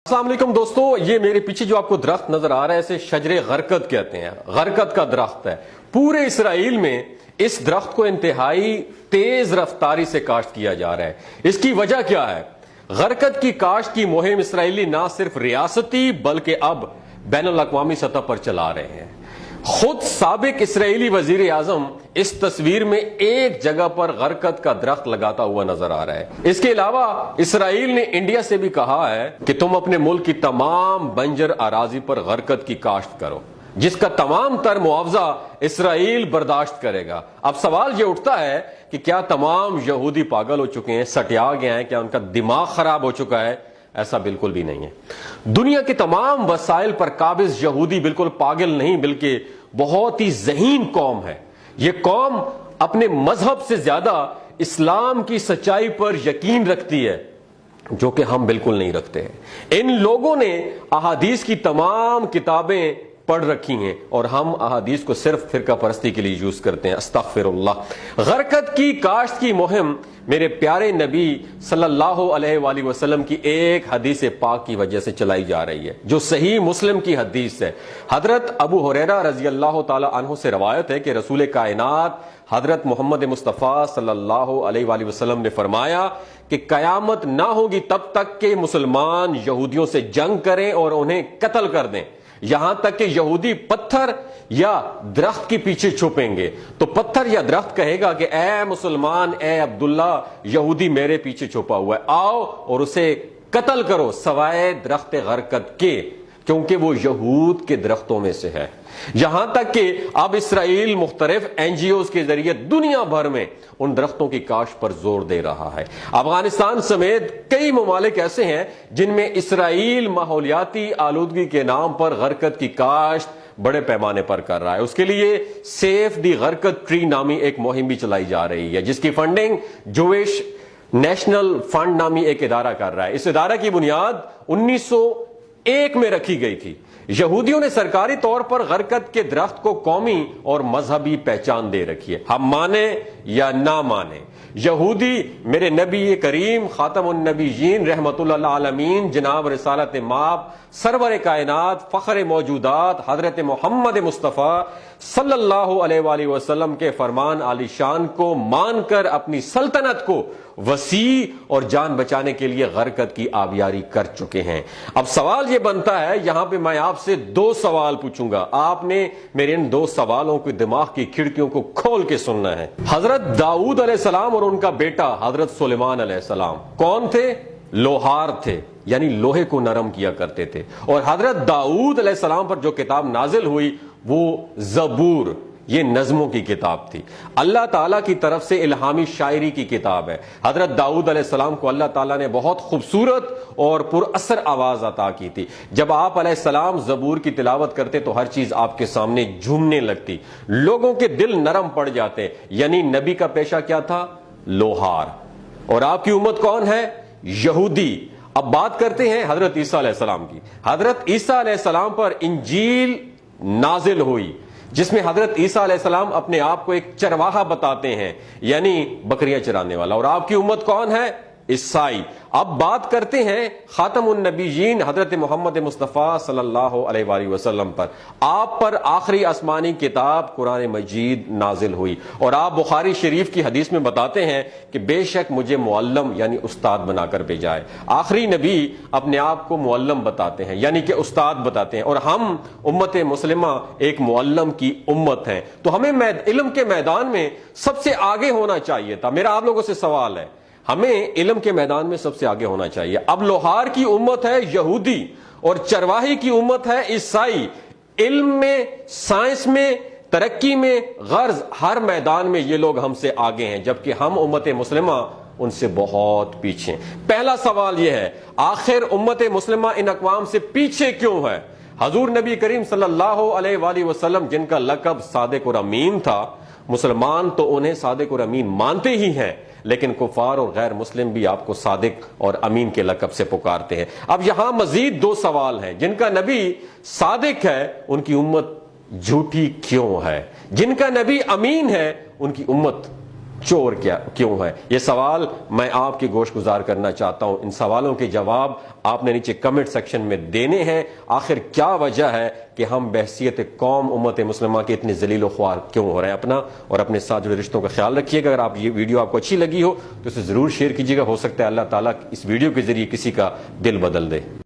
السلام علیکم دوستو، یہ میرے پیچھے جو آپ کو درخت نظر آ رہا ہے اسے شجر غرقد کہتے ہیں۔ غرقد کا درخت ہے۔ پورے اسرائیل میں اس درخت کو انتہائی تیز رفتاری سے کاشت کیا جا رہا ہے۔ اس کی وجہ کیا ہے؟ غرقد کی کاشت کی مہم اسرائیلی نہ صرف ریاستی بلکہ اب بین الاقوامی سطح پر چلا رہے ہیں۔ خود سابق اسرائیلی وزیر اعظم اس تصویر میں ایک جگہ پر غرقد کا درخت لگاتا ہوا نظر آ رہا ہے۔ اس کے علاوہ اسرائیل نے انڈیا سے بھی کہا ہے کہ تم اپنے ملک کی تمام بنجر اراضی پر غرقد کی کاشت کرو، جس کا تمام تر معاوضہ اسرائیل برداشت کرے گا۔ اب سوال یہ اٹھتا ہے کہ کیا تمام یہودی پاگل ہو چکے ہیں، سٹیا گئے ہیں، کیا ان کا دماغ خراب ہو چکا ہے؟ ایسا بالکل بھی نہیں ہے۔ دنیا کے تمام وسائل پر قابض یہودی بالکل پاگل نہیں بلکہ بہت ہی ذہین قوم ہے۔ یہ قوم اپنے مذہب سے زیادہ اسلام کی سچائی پر یقین رکھتی ہے، جو کہ ہم بالکل نہیں رکھتے ہیں۔ ان لوگوں نے احادیث کی تمام کتابیں پڑھ رکھی ہیں اور ہم احادیث کو صرف فرقہ پرستی کے لیے یوز کرتے ہیں۔ استغفر اللہ۔ غرقد کی کاشت کی مہم میرے پیارے نبی صلی اللہ علیہ وآلہ وسلم کی ایک حدیث پاک کی وجہ سے چلائی جا رہی ہے، جو صحیح مسلم کی حدیث ہے۔ حضرت ابو ہریرہ رضی اللہ تعالی عنہ سے روایت ہے کہ رسول کائنات حضرت محمد مصطفیٰ صلی اللہ علیہ وآلہ وسلم نے فرمایا کہ قیامت نہ ہوگی تب تک کہ مسلمان یہودیوں سے جنگ کریں اور انہیں قتل کر دیں، یہاں تک کہ یہودی پتھر یا درخت کے پیچھے چھپیں گے تو پتھر یا درخت کہے گا کہ اے مسلمان، اے عبداللہ، یہودی میرے پیچھے چھپا ہوا ہے، آؤ اور اسے قتل کرو سوائے درخت غرقد کے، کیونکہ وہ یہود کے درختوں میں سے ہے۔ یہاں تک کہ اب اسرائیل مختلف NGOs کے ذریعے دنیا بھر میں ان درختوں کی کاشت پر زور دے رہا ہے۔ افغانستان سمیت کئی ممالک ایسے ہیں جن میں اسرائیل ماحولیاتی آلودگی کے نام پر غرقد کی کاشت بڑے پیمانے پر کر رہا ہے۔ اس کے لیے سیف دی غرقد ٹری نامی ایک مہم بھی چلائی جا رہی ہے، جس کی فنڈنگ جویش نیشنل فنڈ نامی ایک ادارہ کر رہا ہے۔ اس ادارہ کی بنیاد 1901 میں رکھی گئی تھی۔ یہودیوں نے سرکاری طور پر غرقد کے درخت کو قومی اور مذہبی پہچان دے رکھی ہے، ہم مانیں یا نہ مانیں۔ یہودی میرے نبی کریم خاتم النبیین رحمت اللہ عالمین جناب رسالت مآب سرور کائنات فخر موجودات حضرت محمد مصطفیٰ صلی اللہ علیہ وآلہ وسلم کے فرمان عالی شان کو مان کر اپنی سلطنت کو وسیع اور جان بچانے کے لیے غرقد کی آبیاری کر چکے ہیں۔ اب سوال یہ بنتا ہے، یہاں پہ میں آپ سے دو سوال پوچھوں گا، آپ نے میرے ان دو سوالوں کو دماغ کی کھڑکیوں کو کھول کے سننا ہے۔ حضرت داؤد علیہ السلام اور ان کا بیٹا حضرت سلیمان علیہ السلام کون تھے؟ لوہار تھے، یعنی لوہے کو نرم کیا کرتے تھے۔ اور حضرت داؤد علیہ السلام پر جو کتاب نازل ہوئی وہ زبور، یہ نظموں کی کتاب تھی، اللہ تعالیٰ کی طرف سے الہامی شاعری کی کتاب ہے۔ حضرت داؤد علیہ السلام کو اللہ تعالیٰ نے بہت خوبصورت اور پر اثر آواز عطا کی تھی۔ جب آپ علیہ السلام زبور کی تلاوت کرتے تو ہر چیز آپ کے سامنے جھومنے لگتی، لوگوں کے دل نرم پڑ جاتے۔ یعنی نبی کا پیشہ کیا تھا؟ لوہار۔ اور آپ کی امت کون ہے؟ یہودی۔ اب بات کرتے ہیں حضرت عیسیٰ علیہ السلام کی۔ حضرت عیسیٰ علیہ السلام پر انجیل نازل ہوئی، جس میں حضرت عیسیٰ علیہ السلام اپنے آپ کو ایک چرواہا بتاتے ہیں، یعنی بکریاں چرانے والا۔ اور آپ کی امت کون ہے؟ عیسائی۔ اب بات کرتے ہیں خاتم النبیین حضرت محمد مصطفیٰ صلی اللہ علیہ وآلہ وسلم پر۔ آپ پر آخری آسمانی کتاب قرآن مجید نازل ہوئی، اور آپ بخاری شریف کی حدیث میں بتاتے ہیں کہ بے شک مجھے معلم یعنی استاد بنا کر بھیجا ہے۔ آخری نبی اپنے آپ کو معلم بتاتے ہیں، یعنی کہ استاد بتاتے ہیں، اور ہم امت مسلمہ ایک معلم کی امت ہیں، تو ہمیں علم کے میدان میں سب سے آگے ہونا چاہیے تھا۔ میرا آپ لوگوں سے سوال ہے، ہمیں علم کے میدان میں سب سے آگے ہونا چاہیے۔ اب لوہار کی امت ہے یہودی اور چرواہی کی امت ہے عیسائی۔ علم میں، سائنس میں، ترقی میں، غرض ہر میدان میں یہ لوگ ہم سے آگے ہیں، جبکہ ہم امت مسلمہ ان سے بہت پیچھے۔ پہلا سوال یہ ہے، آخر امت مسلمہ ان اقوام سے پیچھے کیوں ہے؟ حضور نبی کریم صلی اللہ علیہ وآلہ وسلم جن کا لقب صادق اور امین تھا، مسلمان تو انہیں صادق اور امین مانتے ہی ہیں، لیکن کفار اور غیر مسلم بھی آپ کو صادق اور امین کے لقب سے پکارتے ہیں۔ اب یہاں مزید دو سوال ہیں، جن کا نبی صادق ہے ان کی امت جھوٹی کیوں ہے؟ جن کا نبی امین ہے ان کی امت چور کیوں ہے؟ یہ سوال میں آپ کی گوش گزار کرنا چاہتا ہوں. ان سوالوں کے جواب آپ نے نیچے کمنٹ سیکشن میں دینے ہیں. آخر کیا وجہ ہے کہ ہم بحثیت قوم امت مسلمہ کے اتنے ذلیل و خوار کیوں ہو رہے ہیں؟ اپنا اور اپنے ساتھ جڑے رشتوں کا خیال رکھیے گا. اگر آپ یہ ویڈیو آپ کو اچھی لگی ہو تو اسے ضرور شیئر کیجیے گا. ہو سکتا ہے اللہ تعالیٰ اس ویڈیو کے ذریعے کسی کا دل بدل دے.